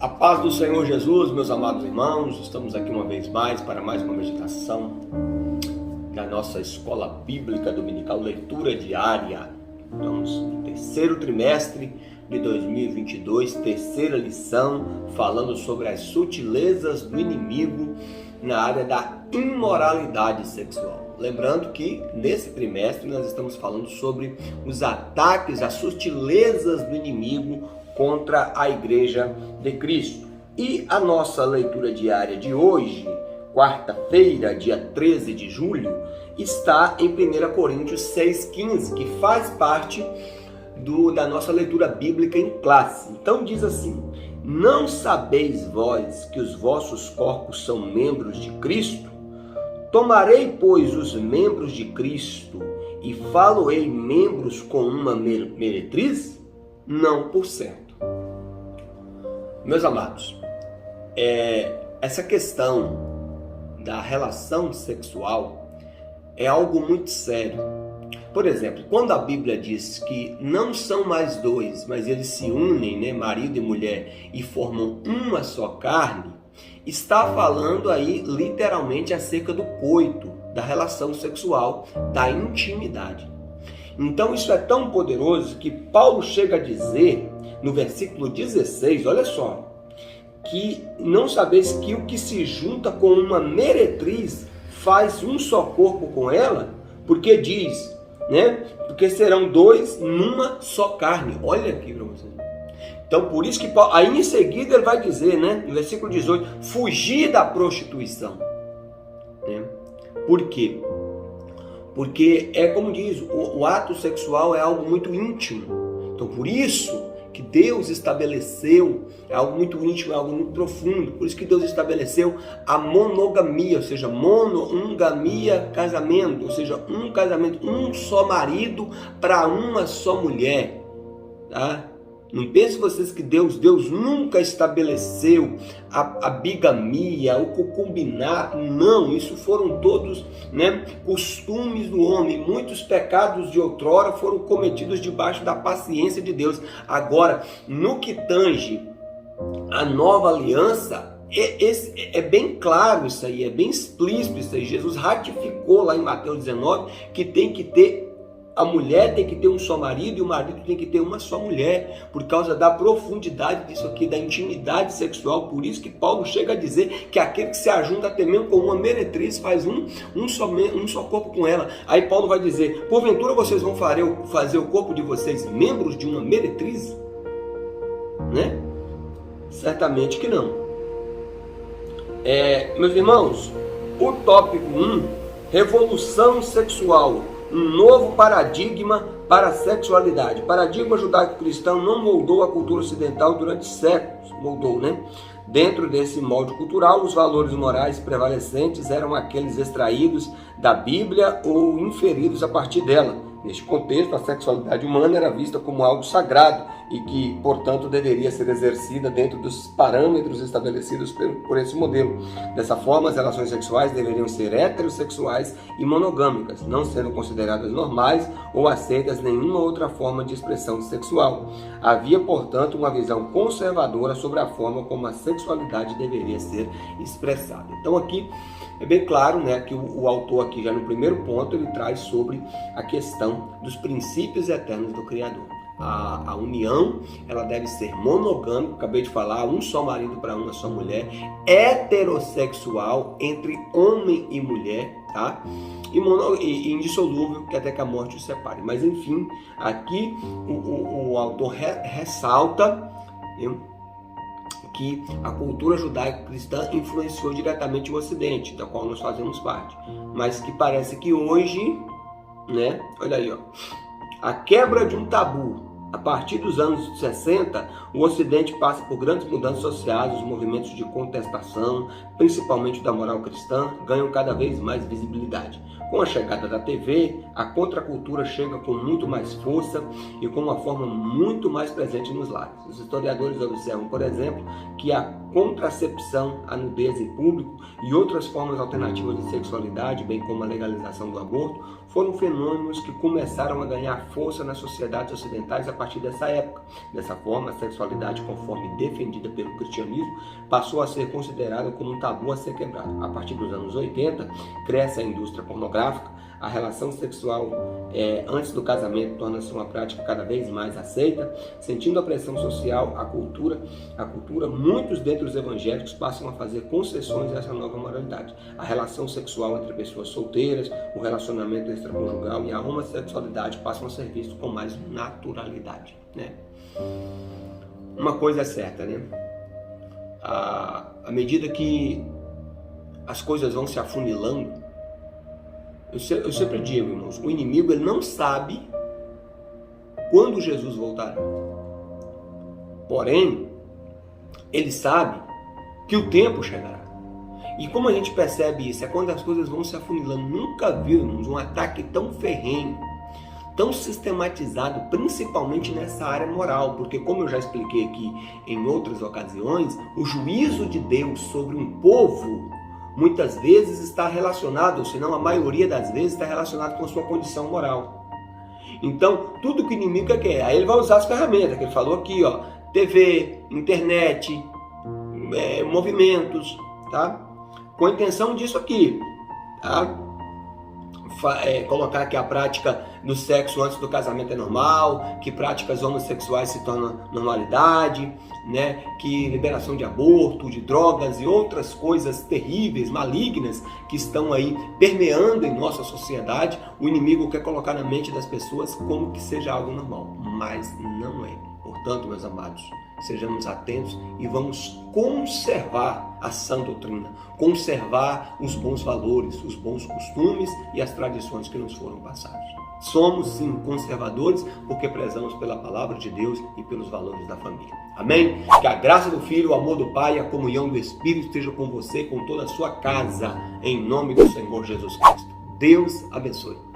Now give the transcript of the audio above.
A paz do Senhor Jesus, meus amados irmãos, estamos aqui uma vez mais para mais uma meditação da nossa Escola Bíblica Dominical, leitura diária. Estamos no terceiro trimestre de 2022, terceira lição, falando sobre as sutilezas do inimigo na área da imoralidade sexual. Lembrando que nesse trimestre nós estamos falando sobre os ataques, as sutilezas do inimigo contra a Igreja de Cristo. E a nossa leitura diária de hoje, quarta-feira, dia 13 de julho, está em 1 Coríntios 6,15, que faz parte da nossa leitura bíblica em classe. Então diz assim: não sabeis vós que os vossos corpos são membros de Cristo? Tomarei, pois, os membros de Cristo e falo-ei membros com uma meretriz? Não por certo. Meus amados, essa questão da relação sexual é algo muito sério. Por exemplo, quando a Bíblia diz que não são mais dois, mas eles se unem, né, marido e mulher, e formam uma só carne, está falando aí literalmente acerca do coito, da relação sexual, da intimidade. Então isso é tão poderoso que Paulo chega a dizer no versículo 16, olha só, que não sabeis que o que se junta com uma meretriz faz um só corpo com ela, porque diz, né? Porque serão dois numa só carne. Olha aqui para vocês. Então por isso que Paulo, aí em seguida ele vai dizer, né, no versículo 18, fugir da prostituição. Né? Por quê? Porque é como diz, o ato sexual é algo muito íntimo. Então por isso que Deus estabeleceu, é algo muito íntimo, é algo muito profundo. Por isso que Deus estabeleceu a monogamia, ou seja, monogamia, casamento, ou seja, um casamento, um só marido para uma só mulher, tá? Não pense vocês que Deus nunca estabeleceu a bigamia, o concubinato. Não, isso foram todos, né, costumes do homem. Muitos pecados de outrora foram cometidos debaixo da paciência de Deus. Agora, no que tange a nova aliança, é bem claro isso aí, é bem explícito isso aí. Jesus ratificou lá em Mateus 19 que tem que ter, a mulher tem que ter um só marido e o marido tem que ter uma só mulher, por causa da profundidade disso aqui, da intimidade sexual. Por isso que Paulo chega a dizer que aquele que se ajunta até mesmo com uma meretriz faz um só corpo com ela. Aí Paulo vai dizer, porventura vocês vão fazer o corpo de vocês membros de uma meretriz? Né? Certamente que não. Meus irmãos, o tópico 1, revolução sexual, um novo paradigma para a sexualidade. O paradigma judaico-cristão não moldou a cultura ocidental durante séculos. Moldou, né? Dentro desse molde cultural, os valores morais prevalecentes eram aqueles extraídos da Bíblia ou inferidos a partir dela. Neste contexto, a sexualidade humana era vista como algo sagrado e que, portanto, deveria ser exercida dentro dos parâmetros estabelecidos por esse modelo. Dessa forma, as relações sexuais deveriam ser heterossexuais e monogâmicas, não sendo consideradas normais ou aceitas nenhuma outra forma de expressão sexual. Havia, portanto, uma visão conservadora sobre a forma como a sexualidade deveria ser expressada. Então, aqui é bem claro, né, que o autor aqui, já no primeiro ponto, ele traz sobre a questão dos princípios eternos do Criador. A união, ela deve ser monogâmica, acabei de falar, um só marido para uma só mulher, heterossexual entre homem e mulher, tá? E indissolúvel, que até que a morte os separe. Mas enfim, aqui o autor ressalta que a cultura judaico-cristã influenciou diretamente o Ocidente, da qual nós fazemos parte, mas que parece que hoje, né, olha aí, ó, a quebra de um tabu. A partir dos anos 60, o Ocidente passa por grandes mudanças sociais, os movimentos de contestação, principalmente da moral cristã, ganham cada vez mais visibilidade. Com a chegada da TV, a contracultura chega com muito mais força e com uma forma muito mais presente nos lares. Os historiadores observam, por exemplo, que a contracepção, a nudez em público e outras formas alternativas de sexualidade, bem como a legalização do aborto, foram fenômenos que começaram a ganhar força nas sociedades ocidentais a partir dessa época. Dessa forma, a sexualidade, conforme defendida pelo cristianismo, passou a ser considerada como um tabu a ser quebrado. A partir dos anos 80, cresce a indústria pornográfica, a relação sexual antes do casamento torna-se uma prática cada vez mais aceita. Sentindo a pressão social, a cultura, muitos dentre os evangélicos passam a fazer concessões a essa nova moralidade. A relação sexual entre pessoas solteiras, o relacionamento extraconjugal e a homossexualidade passam a ser vistos com mais naturalidade, né? Uma coisa é certa, né? À medida que as coisas vão se afunilando, eu sempre digo, irmãos, o inimigo ele não sabe quando Jesus voltará. Porém, ele sabe que o tempo chegará. E como a gente percebe isso? É quando as coisas vão se afunilando. Nunca vimos um ataque tão ferrenho, tão sistematizado, principalmente nessa área moral. Porque, como eu já expliquei aqui em outras ocasiões, o juízo de Deus sobre um povo muitas vezes está relacionado, ou se não a maioria das vezes está relacionado com a sua condição moral. Então, tudo que o inimigo quer, aí ele vai usar as ferramentas que ele falou aqui, ó, TV, internet, movimentos, tá? Com a intenção disso aqui, tá? Colocar que a prática do sexo antes do casamento é normal, que práticas homossexuais se tornam normalidade, né? Que liberação de aborto, de drogas e outras coisas terríveis, malignas que estão aí permeando em nossa sociedade, o inimigo quer colocar na mente das pessoas como que seja algo normal, mas não é. Portanto, meus amados, sejamos atentos e vamos conservar a sã doutrina, conservar os bons valores, os bons costumes e as tradições que nos foram passados. Somos sim conservadores porque prezamos pela palavra de Deus e pelos valores da família. Amém? Que a graça do Filho, o amor do Pai e a comunhão do Espírito esteja com você, com toda a sua casa, em nome do Senhor Jesus Cristo. Deus abençoe.